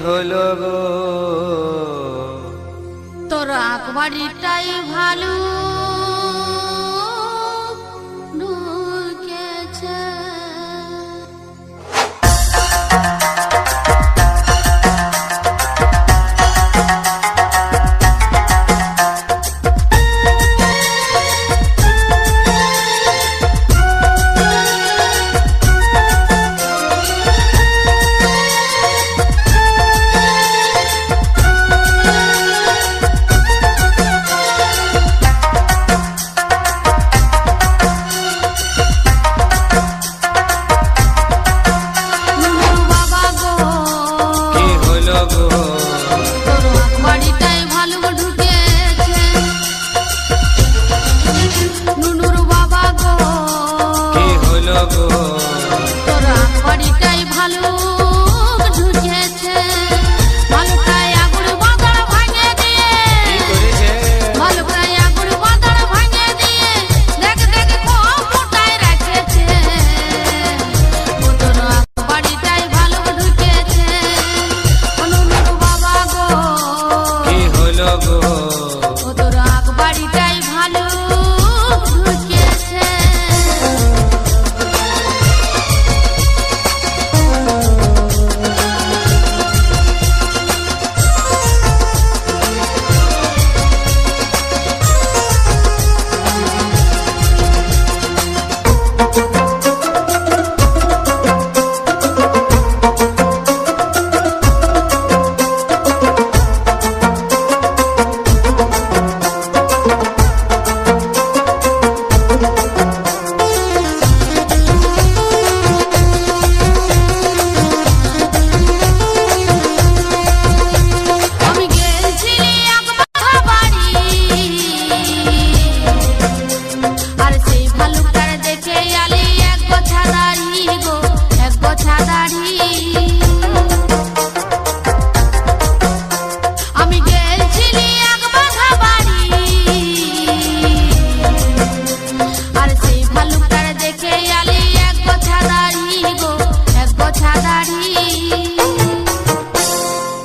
হলো গো তোর আকবারিটাই ভালো ঢুকেছে।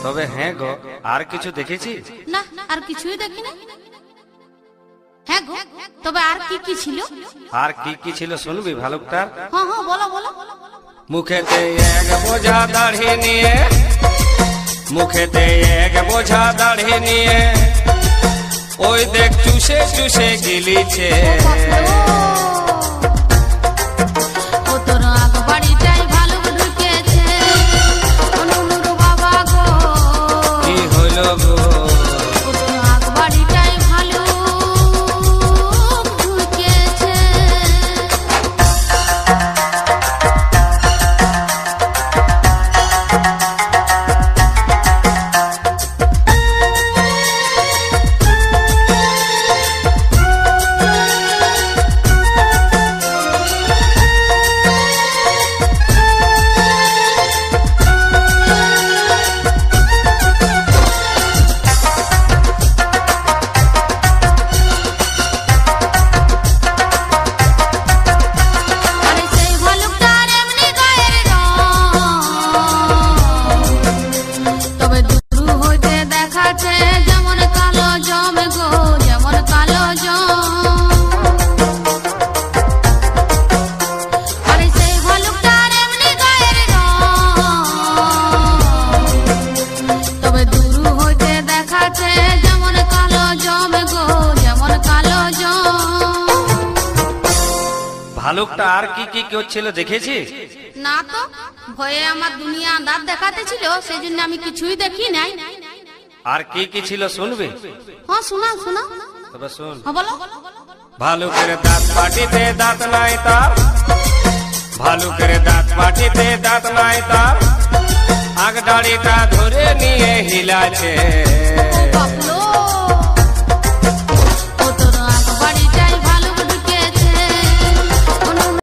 তবে হ্যাঁ গো, আর কিছু দেখেছি না? আর কিছুই দেখি না। হ্যাঁ গো, তবে আর কি কি ছিল? আর কি কি ছিল শুনবি ভালুকটার? হ্যাঁ হ্যাঁ, বলো বলো। মুখেতে এক বোঝা দাড়ি নিয়ে, মুখেতে এক বোঝা দাড়ি নিয়ে, ওই দেখ চুষে চুষে গিলিছে। ও তোর আকবারিটাই ভালো ঢুকেছে। অনুনুর বাবা গো, কি হলো গো? ও তোর আকবারিটাই ভালো ঢুকেছে। ভালুকটা আর কি কি করছিল দেখেছিস? না তো, ভয়ে আমার দুনিয়া দাঁত দেখাতে ছিল, সেই জন্য আমি কিছুই দেখি নাই। আর কি কি ছিল শুনবি? হ্যাঁ শোনা শোনা। তবে শুন। হ্যাঁ বলো। ভালুকের দাঁত পাটিতে দাঁত নাই তার, ভালুকের দাঁত পাটিতে দাঁত নাই তার, আগ দাড়িটা ধরে নিয়ে হিলাছে। বাপলো,